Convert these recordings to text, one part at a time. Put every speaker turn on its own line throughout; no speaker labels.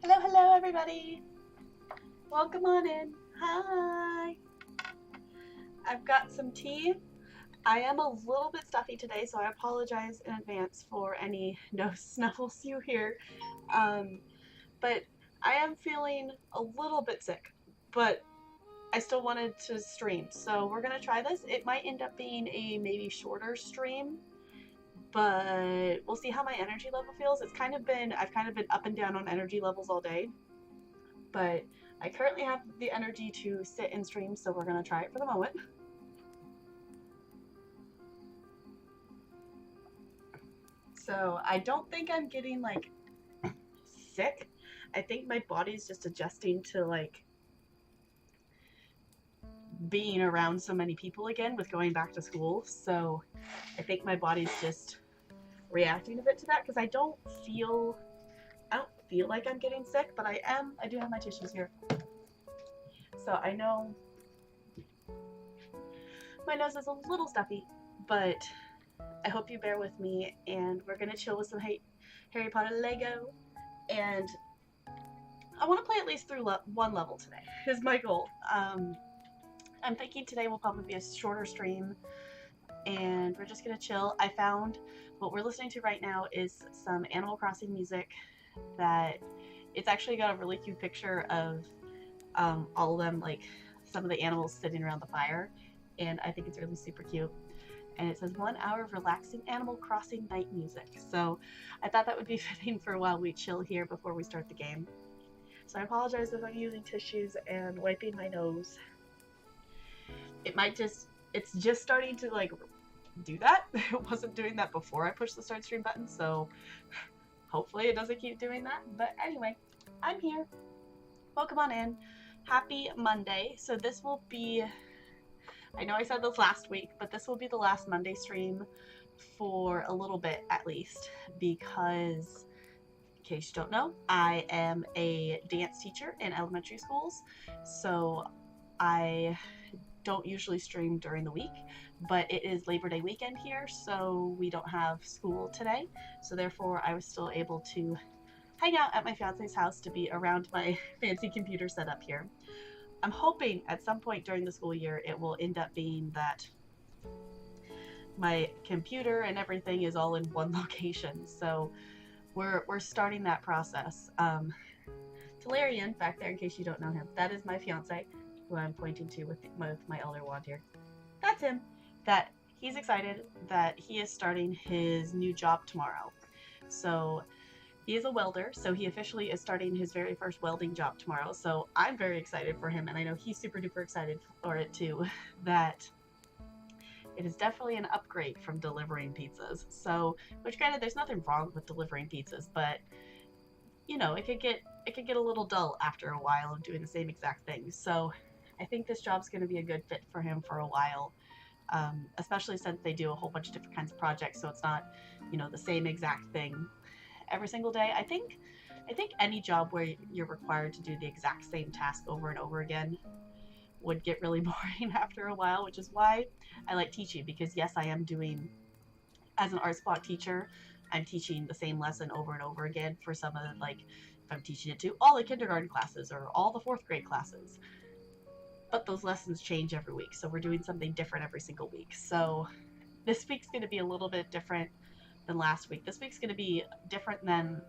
Hello, hello, everybody. Welcome on in. Hi. I've got some tea. I am a little bit stuffy today, so I apologize in advance for any nose snuffles you hear. Um, but I am feeling a little bit sick, but I still wanted to stream, so we're gonna try this. It might end up being a maybe shorter stream, but we'll see how my energy level feels. I've kind of been up and down on energy levels all day, but I currently have the energy to sit and stream, so we're gonna try it for the moment. So I don't think I'm getting like sick. I think my body's just adjusting to like being around so many people again with going back to school. So I think my body's just reacting a bit to that because I don't feel like I'm getting sick, but I do have my tissues here. So I know my nose is a little stuffy, but I hope you bear with me, and we're gonna chill with some Harry Potter Lego, and I want to play at least through one level today is my goal. I'm thinking today will probably be a shorter stream, and we're just gonna chill. I found what we're listening to right now is some Animal Crossing music that it's actually got a really cute picture of all of them, like some of the animals sitting around the fire, and I think it's really super cute. And it says 1 hour of relaxing Animal Crossing night music. So I thought that would be fitting for while we chill here before we start the game. So I apologize if I'm using tissues and wiping my nose. It's just starting to like do that. It wasn't doing that before I pushed the start stream button, so hopefully it doesn't keep doing that. But anyway, I'm here. Welcome on in. Happy Monday. So this will be, I know I said this last week, but this will be the last Monday stream for a little bit at least, because in case you don't know, I am a dance teacher in elementary schools, so I don't usually stream during the week, but it is Labor Day weekend here, so we don't have school today, so therefore I was still able to hang out at my fiance's house to be around my fancy computer setup here. I'm hoping at some point during the school year it will end up being that my computer and everything is all in one location, so we're starting that process. Talarian, back there in case you don't know him, that is my fiance, who I'm pointing to with my elder wand here. That's him. That he's excited that he is starting his new job tomorrow. So he is a welder, so he officially is starting his very first welding job tomorrow. So I'm very excited for him, and I know he's super duper excited for it too. That it is definitely an upgrade from delivering pizzas. So, which granted, there's nothing wrong with delivering pizzas, but you know, it could get a little dull after a while of doing the same exact thing. So I think this job's going to be a good fit for him for a while, especially since they do a whole bunch of different kinds of projects, so it's not, you know, the same exact thing every single day. I think any job where you're required to do the exact same task over and over again would get really boring after a while, which is why I like teaching, because yes, I am doing, as an arts block teacher, I'm teaching the same lesson over and over again for some of the, like, if I'm teaching it to all the kindergarten classes or all the 4th grade classes. But those lessons change every week, so we're doing something different every single week. So this week's going to be a little bit different than last week. This week's going to be different than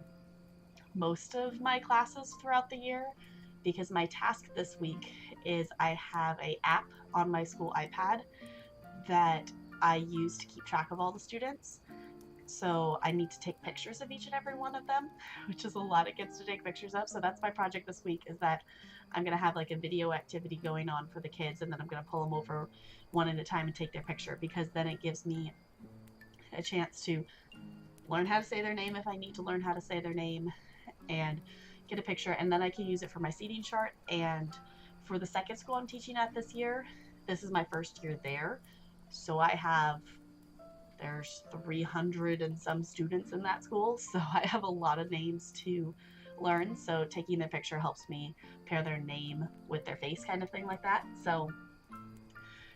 most of my classes throughout the year, because my task this week is I have an app on my school iPad that I use to keep track of all the students. So I need to take pictures of each and every one of them, which is a lot of kids to take pictures of. So that's my project this week, is that I'm going to have like a video activity going on for the kids, and then I'm going to pull them over one at a time and take their picture, because then it gives me a chance to learn how to say their name if I need to learn how to say their name, and get a picture, and then I can use it for my seating chart. And for the second school I'm teaching at this year, this is my first year there, so there's 300 and some students in that school, so I have a lot of names to learn, so taking their picture helps me pair their name with their face, kind of thing like that. So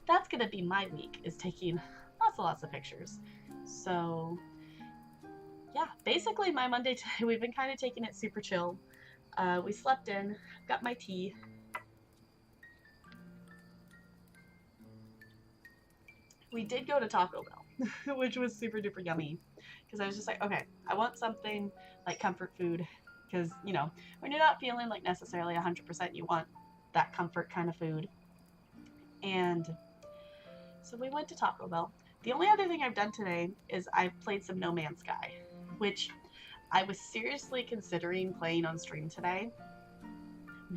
that's gonna be my week, is taking lots of pictures. So yeah, basically my Monday today, we've been kind of taking it super chill. We slept in, got my tea. we did go to Taco Bell, which was super duper yummy. Because I was just like, okay, I want something like comfort food. Because, you know, when you're not feeling like necessarily 100%, you want that comfort kind of food. And so we went to Taco Bell. The only other thing I've done today is I've played some No Man's Sky, which I was seriously considering playing on stream today,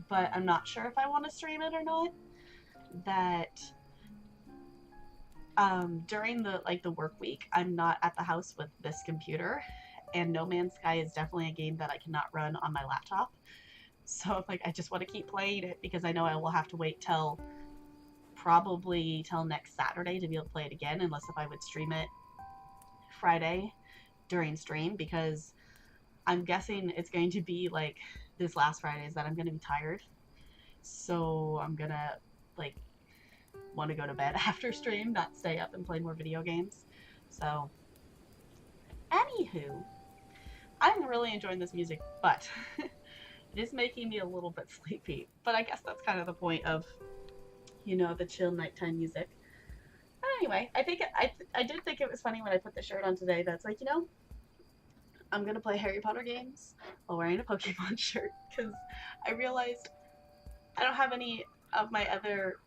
but I'm not sure if I want to stream it or not. That during the work week, I'm not at the house with this computer, and No Man's Sky is definitely a game that I cannot run on my laptop. So like I just want to keep playing it because I know I will have to wait till probably till next Saturday to be able to play it again, unless if I would stream it Friday during stream, because I'm guessing it's going to be like this last Fridays that I'm going to be tired. So I'm going to like want to go to bed after stream, not stay up and play more video games. So anywho, I'm really enjoying this music, but it is making me a little bit sleepy. But I guess that's kind of the point of, you know, the chill nighttime music. But anyway, I did think it was funny when I put the shirt on today that's like, you know, I'm gonna play Harry Potter games while wearing a Pokemon shirt, because I realized I don't have any of my other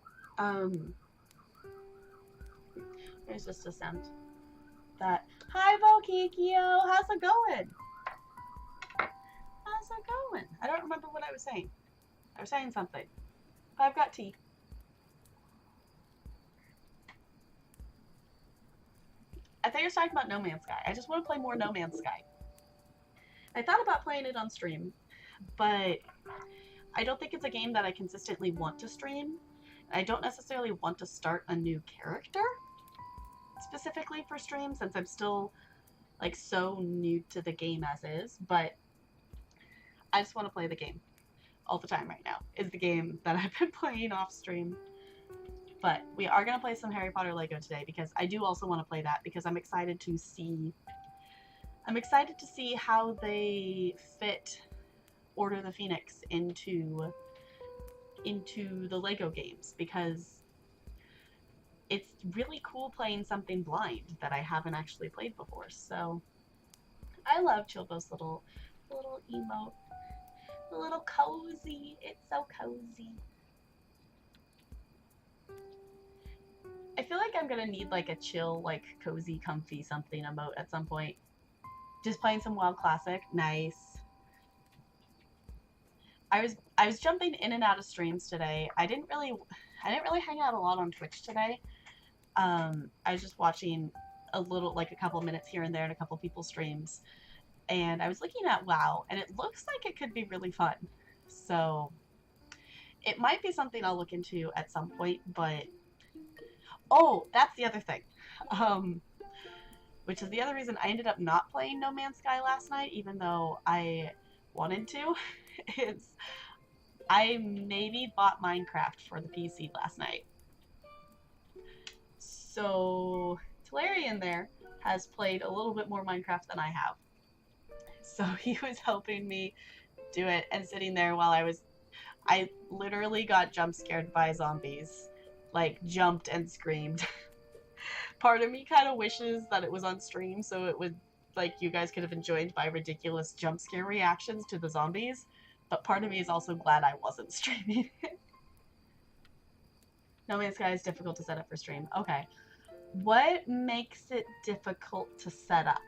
there's just a sound that, hi Vokikio, how's it going? How's it going? I don't remember what I was saying. I was saying something. I've got tea. I think I was talking about No Man's Sky. I just want to play more No Man's Sky. I thought about playing it on stream, but I don't think it's a game that I consistently want to stream. I don't necessarily want to start a new character specifically for stream, since I'm still like so new to the game as is, but I just want to play the game all the time right now. Is the game that I've been playing off stream. But we are going to play some Harry Potter Lego today, because I do also want to play that, because I'm excited to see how they fit Order of the Phoenix into the Lego games, because it's really cool playing something blind that I haven't actually played before. So I love Chilbo's little emote. A little cozy. It's so cozy. I feel like I'm gonna need like a chill, like cozy, comfy something emote at some point. Just playing some WoW Classic. Nice. I was jumping in and out of streams today. I didn't really hang out a lot on Twitch today. I was just watching a little, like a couple minutes here and there in a couple people's streams. And I was looking at WoW, and it looks like it could be really fun. So it might be something I'll look into at some point, but oh, that's the other thing. Which is the other reason I ended up not playing No Man's Sky last night, even though I wanted to, is I maybe bought Minecraft for the PC last night. So Talarian there has played a little bit more Minecraft than I have. So he was helping me do it, and sitting there while I literally got jump scared by zombies. Like, jumped and screamed. Part of me kind of wishes that it was on stream, so it would, like, you guys could have enjoyed my ridiculous jump scare reactions to the zombies. But part of me is also glad I wasn't streaming it. No Man's Sky is difficult to set up for stream. Okay. What makes it difficult to set up?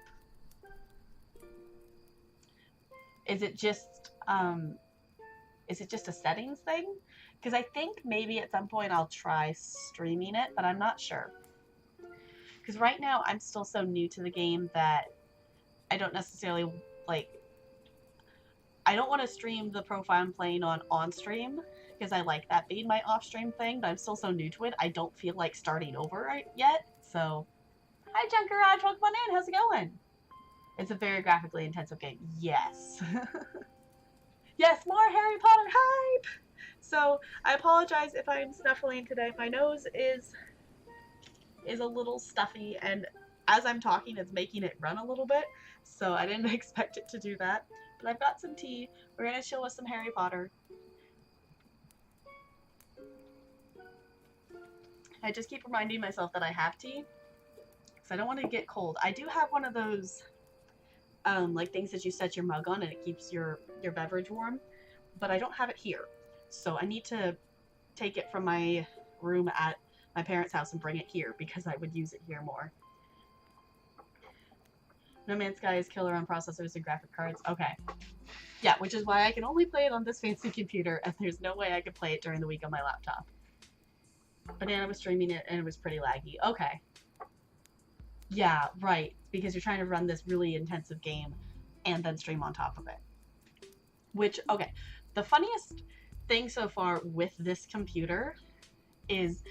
Is it just a settings thing? Because I think maybe at some point I'll try streaming it, but I'm not sure. Because right now I'm still so new to the game that I don't necessarily, like, I don't want to stream the profile I'm playing on stream, because I like that being my off-stream thing, but I'm still so new to it, I don't feel like starting over yet, so... Hi, Junkerage! Welcome on in! How's it going? It's a very graphically intensive game. Yes. Yes, more Harry Potter hype! So, I apologize if I'm snuffling today. My nose is a little stuffy, and as I'm talking, it's making it run a little bit, so I didn't expect it to do that. But I've got some tea. We're gonna chill with some Harry Potter. I just keep reminding myself that I have tea, because I don't want to get cold. I do have one of those like things that you set your mug on and it keeps your beverage warm, but I don't have it here. So I need to take it from my room at my parents' house and bring it here because I would use it here more. No Man's Sky is killer on processors and graphic cards. Okay. Yeah, which is why I can only play it on this fancy computer, and there's no way I could play it during the week on my laptop. Banana was streaming it, and it was pretty laggy. Okay. Yeah, right. Because you're trying to run this really intensive game and then stream on top of it. Which, okay. The funniest thing so far with this computer is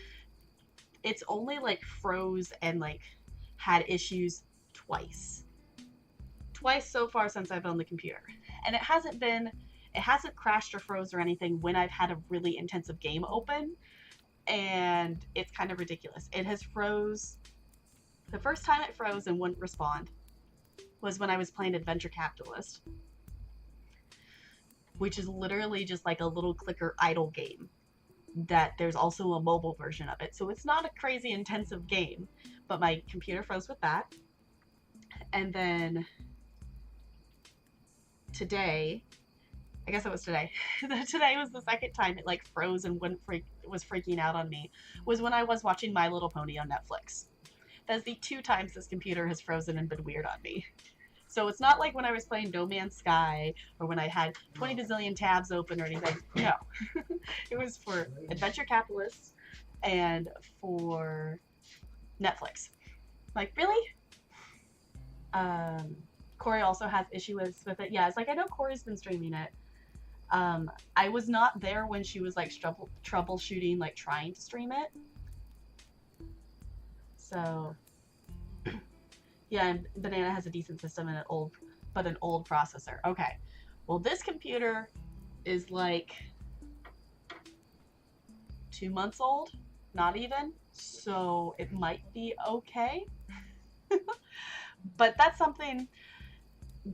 it's only, like, froze and, like, had issues twice. Twice so far since I've owned the computer. And it hasn't crashed or froze or anything when I've had a really intensive game open. And it's kind of ridiculous. It has froze. The first time it froze and wouldn't respond was when I was playing Adventure Capitalist, which is literally just like a little clicker idle game that there's also a mobile version of it. So it's not a crazy intensive game, but my computer froze with that. And then today, I guess it was today. Today was the second time it like froze and was freaking out on me, was when I was watching My Little Pony on Netflix. That's the 2 times this computer has frozen and been weird on me. So it's not like when I was playing No Man's Sky or when I had 20 bazillion tabs open or anything. No. It was for Adventure Capitalists and for Netflix. Like, really? Corey also has issues with it. Yeah, it's like, I know Corey's been streaming it. I was not there when she was like troubleshooting, like trying to stream it. So, yeah, and Banana has a decent system and an old processor. Okay, well, this computer is like 2 months old, not even, so it might be okay. But that's something.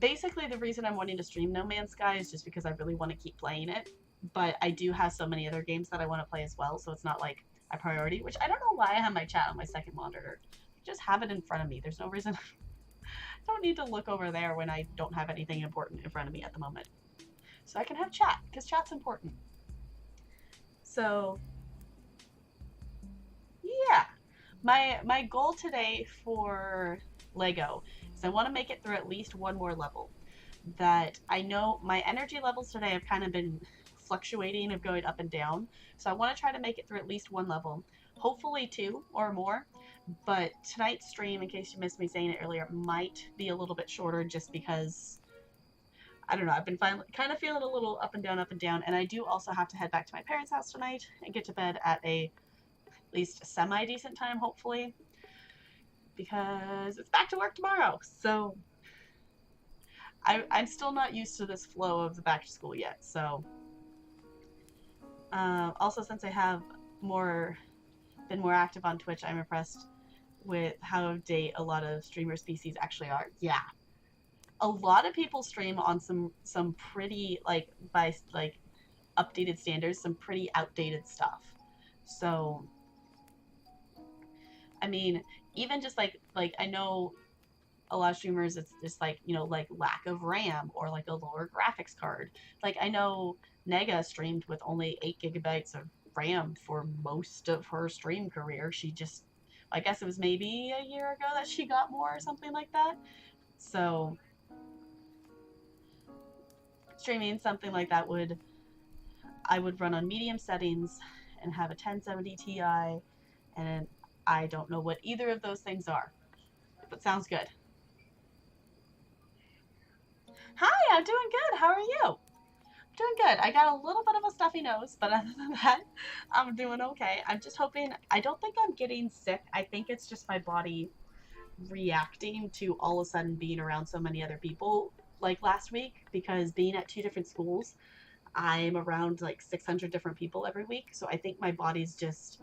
Basically, the reason I'm wanting to stream No Man's Sky is just because I really want to keep playing it. But I do have so many other games that I want to play as well, so it's not like a priority, which I don't know why I have my chat on my second monitor. Just have it in front of me. There's no reason. I don't need to look over there when I don't have anything important in front of me at the moment. So I can have chat, because chat's important. So, yeah. My goal today for Lego is I want to make it through at least one more level. That I know my energy levels today have kind of been fluctuating of going up and down. So I want to try to make it through at least one level. Hopefully 2 or more. But tonight's stream, in case you missed me saying it earlier, might be a little bit shorter just because, I don't know, I've been kind of feeling a little up and down, and I do also have to head back to my parents' house tonight and get to bed at at least semi-decent time, hopefully, because it's back to work tomorrow. So I'm still not used to this flow of the back to school yet. So also, since I have been more active on Twitch, I'm impressed with how up to date a lot of streamers' PCs actually are. Yeah, a lot of people stream on some pretty, like, by like updated standards, some pretty outdated stuff. So I mean, even just like I know a lot of streamers, it's just like, you know, like lack of RAM or like a lower graphics card. Like, I know Nega streamed with only 8 gigabytes of RAM for most of her stream career. She just, I guess it was maybe a year ago that she got more or something like that. So streaming something like that I would run on medium settings and have a 1070 Ti, and I don't know what either of those things are, but sounds good. Hi, I'm doing good. How are you? Doing good. I got a little bit of a stuffy nose, but other than that, I'm doing okay. I'm just hoping, I don't think I'm getting sick. I think it's just my body reacting to all of a sudden being around so many other people like last week, because being at 2 different schools, I'm around like 600 different people every week. So I think my body's just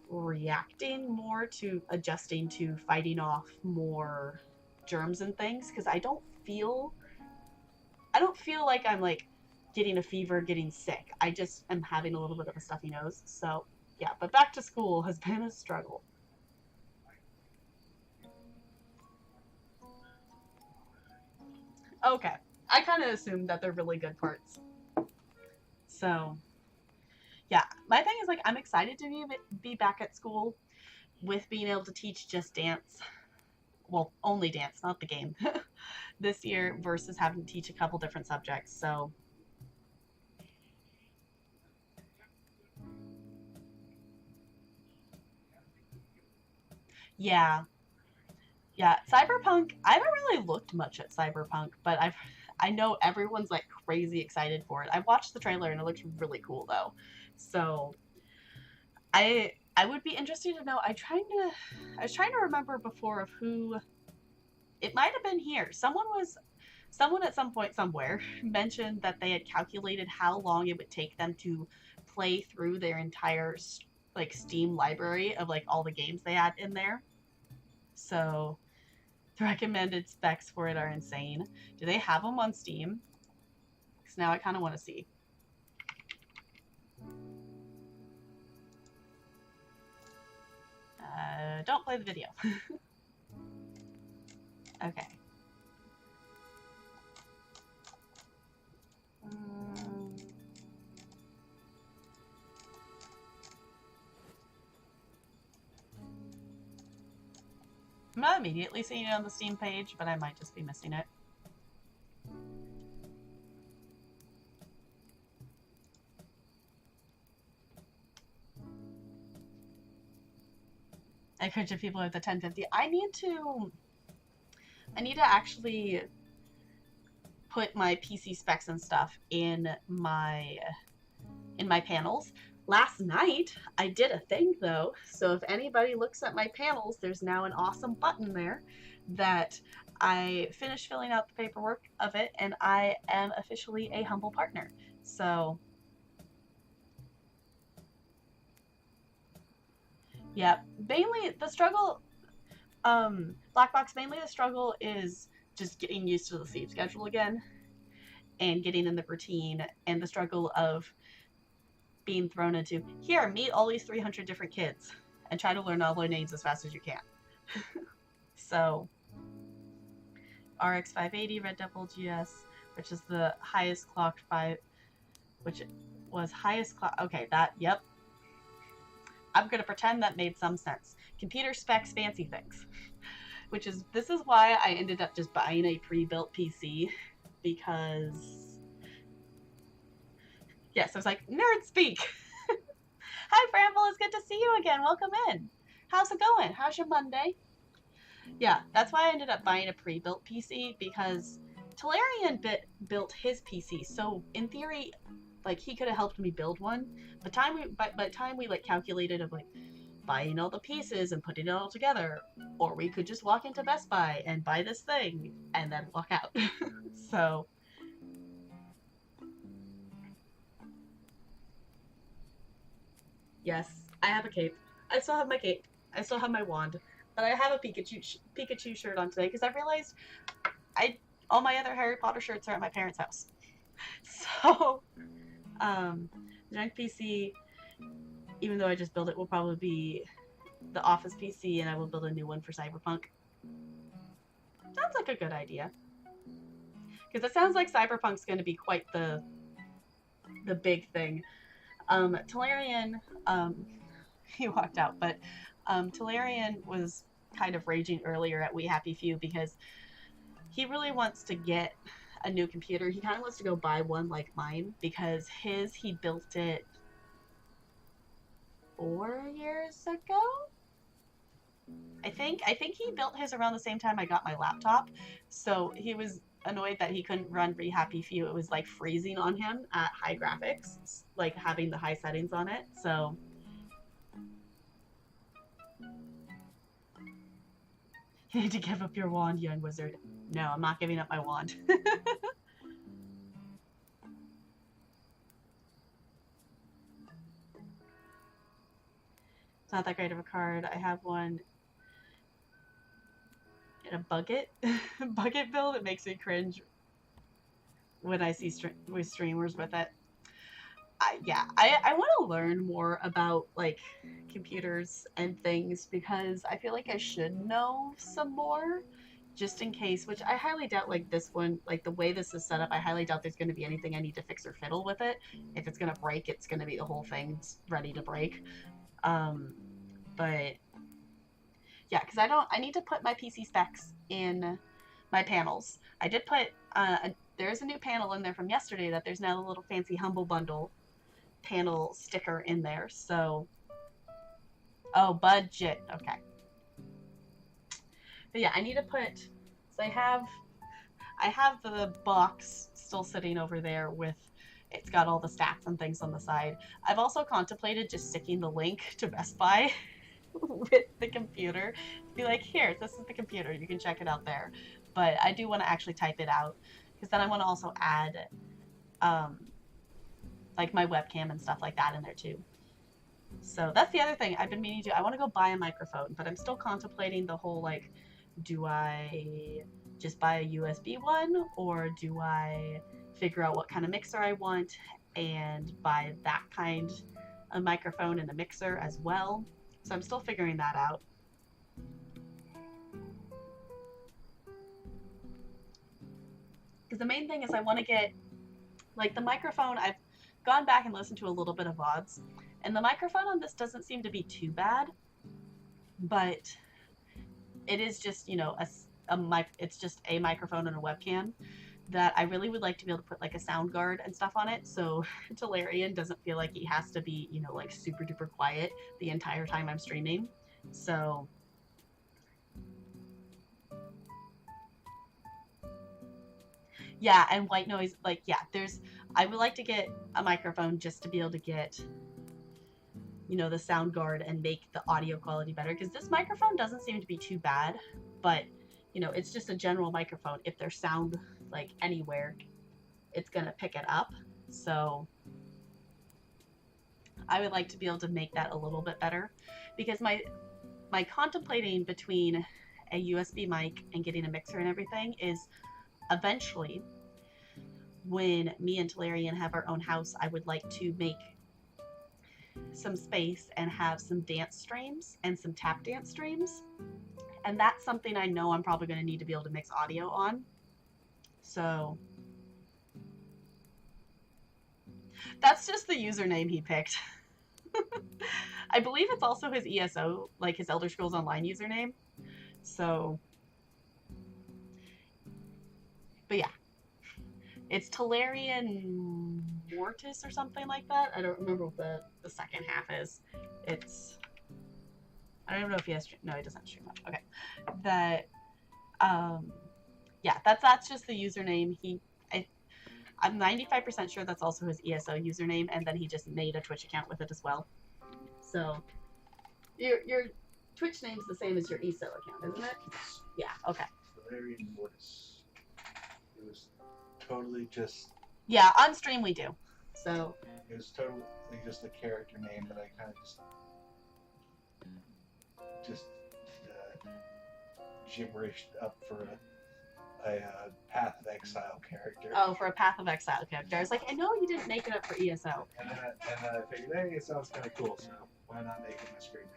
reacting more to adjusting to fighting off more germs and things, because I don't feel like I'm like getting a fever, getting sick. I just am having a little bit of a stuffy nose. So yeah, but back to school has been a struggle. Okay. I kind of assumed that they're really good parts. So, yeah. My thing is, like, I'm excited to be back at school with being able to teach just dance. Well, only dance, not the game. This year versus having to teach a couple different subjects. So, yeah. Yeah, Cyberpunk, I haven't really looked much at Cyberpunk, but I know everyone's like crazy excited for it. I watched the trailer and it looks really cool though. So, I would be interested to know. I was trying to remember before of who it might have been here. Someone at some point somewhere mentioned that they had calculated how long it would take them to play through their entire like Steam library of like all the games they had in there. So, the recommended specs for it are insane. Do they have them on Steam? Because now I kind of want to see. Don't play the video. Okay. I'm not immediately seeing it on the Steam page, but I might just be missing it. I encourage people with the 1050. I need to actually put my PC specs and stuff in my panels. Last night, I did a thing though, so if anybody looks at my panels, there's now an awesome button there that I finished filling out the paperwork of it, and I am officially a humble partner. So, yeah, mainly the struggle, Blackbox, mainly the struggle is just getting used to the sleep schedule again and getting in the routine, and the struggle of being thrown into, here, meet all these 300 different kids and try to learn all their names as fast as you can. So, RX 580 Red Devil GS, which is the highest clocked 5, which was highest clock. Okay, that, yep. I'm gonna pretend that made some sense. Computer specs, fancy things. This is why I ended up just buying a pre-built PC, because, yes, I was like, nerd speak. Hi, Bramble, it's good to see you again. Welcome in. How's it going? How's your Monday? Yeah, that's why I ended up buying a pre-built PC, because Talarian built his PC, so in theory, like, he could have helped me build one. By the time we like calculated of like buying all the pieces and putting it all together, or we could just walk into Best Buy and buy this thing and then walk out. So, yes, I have a cape. I still have my cape. I still have my wand, but I have a Pikachu shirt on today because I realized all my other Harry Potter shirts are at my parents' house. So, the junk PC, even though I just built it, will probably be the office PC, and I will build a new one for Cyberpunk. Sounds like a good idea. Because it sounds like Cyberpunk's going to be quite the big thing. Talarian, he walked out, but Talarian was kind of raging earlier at We Happy Few because he really wants to get a new computer. He kind of wants to go buy one like mine because he built it 4 years ago. I think he built his around the same time I got my laptop, so he was annoyed that he couldn't run We Happy Few. It was like freezing on him at high graphics, like having the high settings on it. So you need to give up your wand, young wizard. No, I'm not giving up my wand. It's not that great of a card. I have one in a bucket build. It makes me cringe when I see streamers with it. I want to learn more about like computers and things because I feel like I should know some more, just in case, which I highly doubt, like this one, like the way this is set up, I highly doubt there's going to be anything I need to fix or fiddle with it. If it's going to break, it's going to be the whole thing's ready to break. But yeah, because I need to put my PC specs in my panels. I did put, there's a new panel in there from yesterday that there's now a little fancy Humble Bundle panel sticker in there. So, oh, budget. Okay. But yeah, I need to put, so I have the box still sitting over there with, it's got all the stats and things on the side. I've also contemplated just sticking the link to Best Buy with the computer. Be like, here, this is the computer. You can check it out there. But I do want to actually type it out because then I want to also add like my webcam and stuff like that in there too. So that's the other thing I've been meaning to do. I want to go buy a microphone, but I'm still contemplating the whole like, do I just buy a USB one, or do I figure out what kind of mixer I want and buy that kind of microphone and a mixer as well. So I'm still figuring that out. Because the main thing is I want to get, like the microphone, I've gone back and listened to a little bit of VODs, and the microphone on this doesn't seem to be too bad, but it is just, you know, it's just a microphone and a webcam that I really would like to be able to put like a sound guard and stuff on it, so Talarian doesn't feel like he has to be, you know, like super duper quiet the entire time I'm streaming. So yeah, and white noise, like, yeah, I would like to get a microphone just to be able to get, you know, the sound guard and make the audio quality better, because this microphone doesn't seem to be too bad, but, you know, it's just a general microphone. If there's sound, like, anywhere, it's gonna pick it up, so I would like to be able to make that a little bit better, because my contemplating between a USB mic and getting a mixer and everything is eventually, when me and Talarian have our own house, I would like to make some space and have some dance streams and some tap dance streams. And that's something I know I'm probably going to need to be able to mix audio on. So that's just the username he picked. I believe it's also his ESO, like his Elder Scrolls Online username. So, but yeah. It's Talarian Mortis or something like that. I don't remember what the second half is. It's, I don't even know if he has, no, he doesn't stream much. Okay. That, yeah, that's just the username. I'm 95% sure that's also his ESO username, and then he just made a Twitch account with it as well. So, your Twitch name's the same as your ESO account, isn't it? Yeah, okay.
Talarian Mortis. It was totally just...
Yeah, on stream we do. So...
It was totally just a character name that I kind of just gibberished up for a Path of Exile character.
Oh, for a Path of Exile character. I was like, I know you didn't make it up for ESO.
And then I figured, hey, it sounds kind of cool, so why not make it my screen name?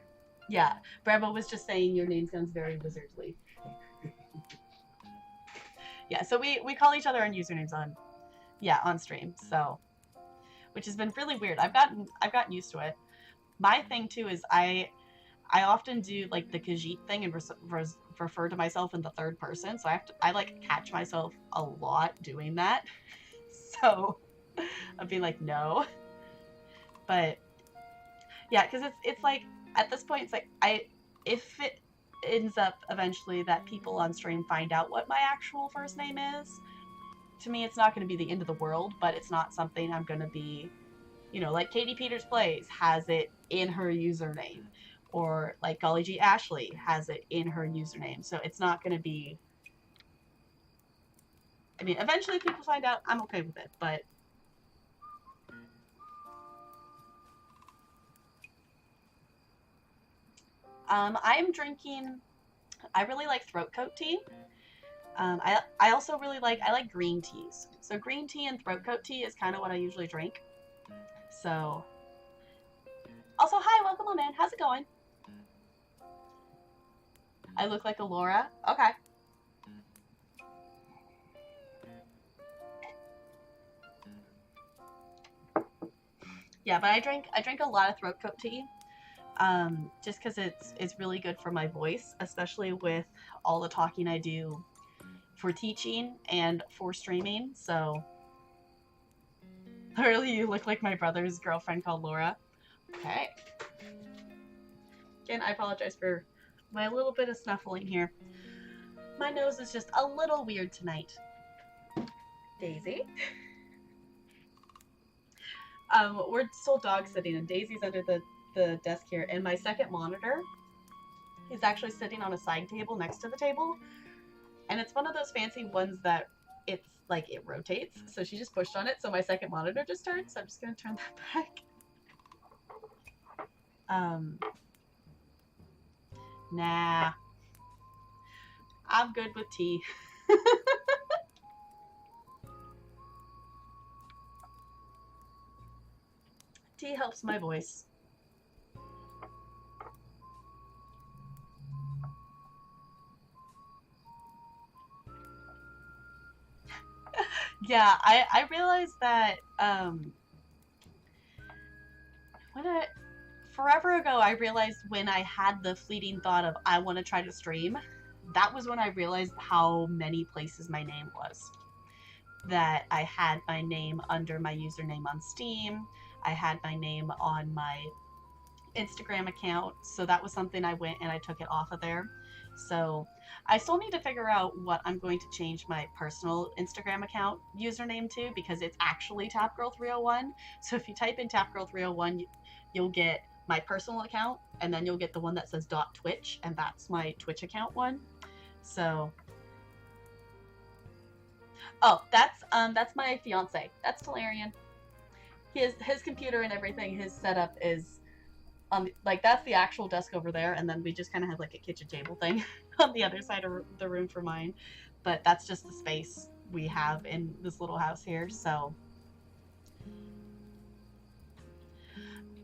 Yeah, Bravo was just saying your name sounds very wizardly. Yeah, so we call each other on usernames on stream, so, which has been really weird. I've gotten used to it. My thing too is I often do like the Khajiit thing and refer to myself in the third person, so I like catch myself a lot doing that. So I'd be like, no. But yeah, because it's like at this point it's like if it ends up eventually that people on stream find out what my actual first name is, to me it's not going to be the end of the world, but it's not something I'm going to be, you know, like Katie Peters Plays has it in her username, or like Golly G Ashley has it in her username, so it's not going to be, I mean, eventually people find out, I'm okay with it, but I am drinking, I really like throat coat tea. I also really like green teas. So green tea and throat coat tea is kind of what I usually drink. So, also, hi, welcome on in. How's it going? I look like a Laura. Okay. Yeah, but I drink a lot of throat coat tea, just because it's really good for my voice, especially with all the talking I do for teaching and for streaming. So literally, you look like my brother's girlfriend called Laura. Okay. Again, I apologize for my little bit of snuffling here. My nose is just a little weird tonight. Daisy. We're still dog sitting, and Daisy's under the desk here, and my second monitor is actually sitting on a side table next to the table, and it's one of those fancy ones that it's like it rotates, so she just pushed on it, so my second monitor just turned, so I'm just gonna turn that back. Nah. I'm good with tea. Tea helps my voice. Yeah, I realized that forever ago, I realized when I had the fleeting thought of I want to try to stream, that was when I realized how many places my name was. That I had my name under my username on Steam, I had my name on my Instagram account, so that was something I went and I took it off of there. So I still need to figure out what I'm going to change my personal Instagram account username to, because it's actually TapGirl301. So if you type in TapGirl301, you'll get my personal account, and then you'll get the one that says .twitch, and that's my Twitch account one. So oh, that's my fiance. That's Talarian. His computer and everything, his setup is like that's the actual desk over there, and then we just kind of have like a kitchen table thing on the other side of the room for mine, but that's just the space we have in this little house here. So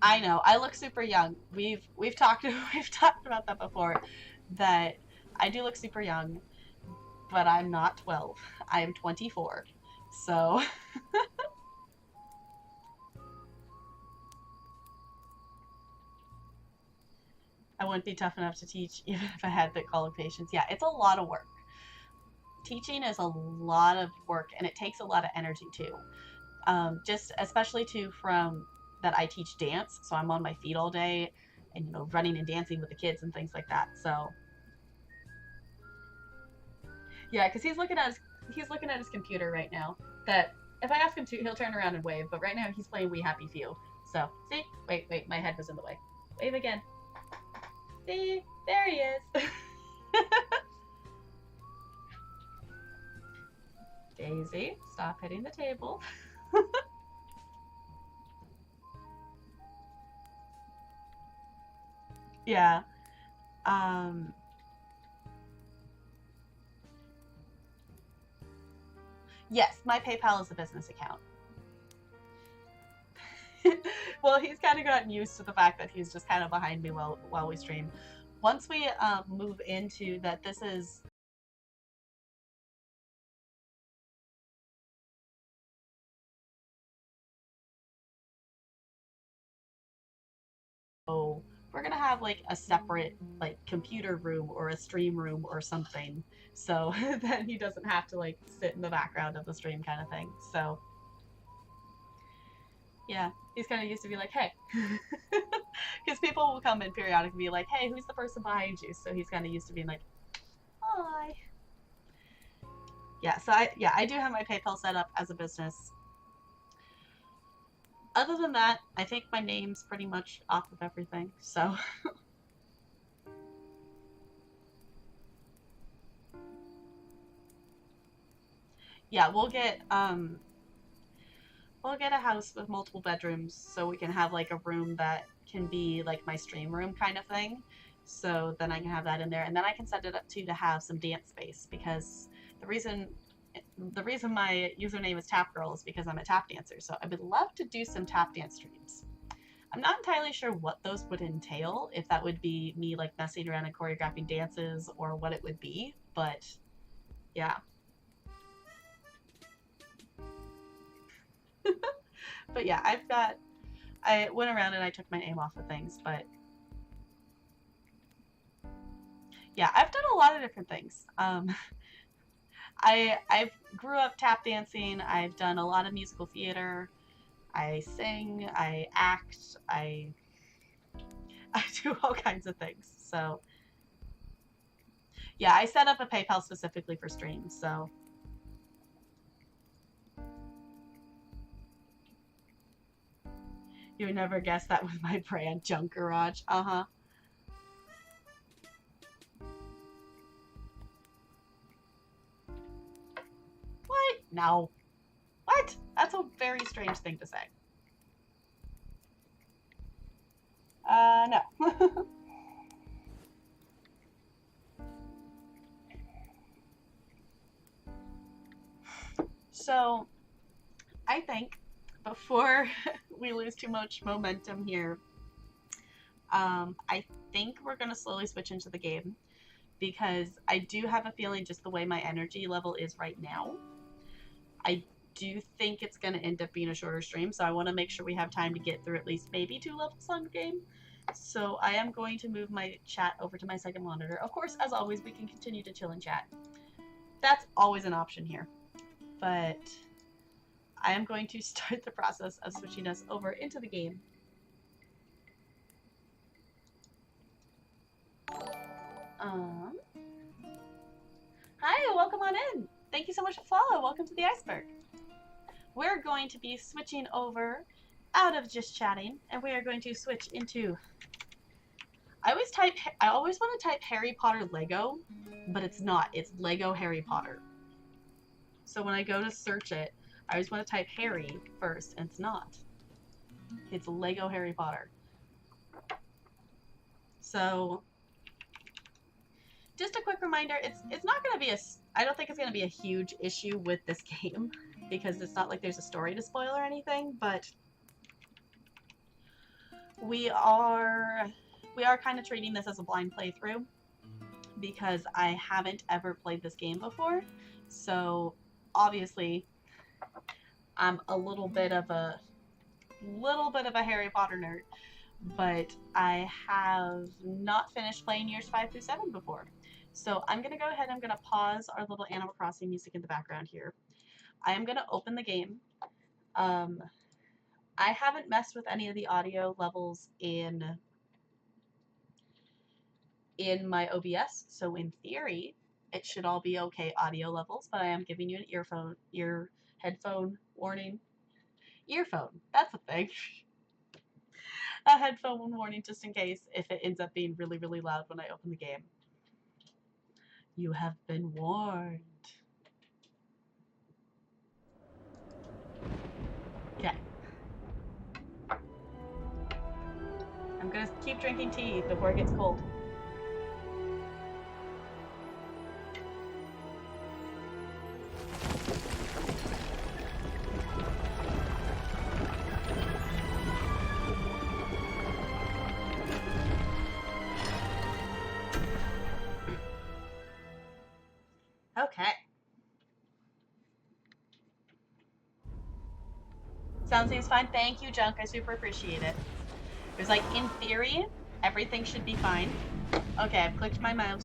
I know I look super young. We've talked about that before, that I do look super young, but I'm not 12. I am 24. So I wouldn't be tough enough to teach even if I had the qualifications. Yeah, it's a lot of work. Teaching is a lot of work, and it takes a lot of energy too. Just especially too from that I teach dance, so I'm on my feet all day, and running and dancing with the kids and things like that. So yeah, because he's looking at his computer right now. That if I ask him to, he'll turn around and wave. But right now he's playing We Happy Few. So see, wait, my head was in the way. Wave again. See, there he is. Daisy, stop hitting the table. Yeah. Yes, my PayPal is a business account. Well, he's kind of gotten used to the fact that he's just kind of behind me while we stream. Once we move into that, this is we're gonna have like a separate like computer room or a stream room or something, so that he doesn't have to like sit in the background of the stream kind of thing. So yeah, he's kind of used to be like, hey, because people will come in periodically and be like, hey, who's the person behind you? So he's kind of used to being like, hi. Yeah, so I do have my PayPal set up as a business. Other than that, I think my name's pretty much off of everything, so. Yeah, we'll get a house with multiple bedrooms, so we can have like a room that can be like my stream room kind of thing. So then I can have that in there, and then I can set it up to have some dance space, because the reason my username is Tap Girl is because I'm a tap dancer. So I would love to do some tap dance streams. I'm not entirely sure what those would entail, if that would be me like messing around and choreographing dances or what it would be, but yeah. But yeah, I've got I went around and I took my aim off of things, but yeah, I've done a lot of different things. I grew up tap dancing. I've done a lot of musical theater. I sing. I act. I do all kinds of things. So yeah, I set up a PayPal specifically for streams. So you would never guess that was my brand, Junk Garage. Uh-huh. What? No. What? That's a very strange thing to say. No. So, I think before we lose too much momentum here, I think we're going to slowly switch into the game because I do have a feeling just the way my energy level is right now, I do think it's going to end up being a shorter stream, so I want to make sure we have time to get through at least maybe 2 levels on the game. So I am going to move my chat over to my second monitor. Of course, as always, we can continue to chill and chat. That's always an option here. But I am going to start the process of switching us over into the game. Hi, welcome on in. Thank you so much for follow. Welcome to the iceberg. We're going to be switching over out of just chatting, and we are going to switch into. I always want to type Harry Potter Lego, but it's not. It's Lego Harry Potter. So when I go to search it, I always want to type Harry first, and it's not. It's Lego Harry Potter. So, just a quick reminder, it's not going to be I don't think it's going to be a huge issue with this game, because it's not like there's a story to spoil or anything, but we are kind of treating this as a blind playthrough, because I haven't ever played this game before, so obviously I'm a little bit of a Harry Potter nerd, but I have not finished playing years 5 through 7 before. So I'm going to go ahead, I'm going to pause our little Animal Crossing music in the background here. I am going to open the game. I haven't messed with any of the audio levels in my OBS, so in theory, it should all be okay audio levels, but I am giving you an headphone warning. Earphone, that's a thing. A headphone warning just in case if it ends up being really, really loud when I open the game. You have been warned. Okay. I'm gonna keep drinking tea before it gets cold. Okay. Sound seems fine. Thank you, Junk. I super appreciate it. It was like, in theory, everything should be fine. Okay, I've clicked my mouse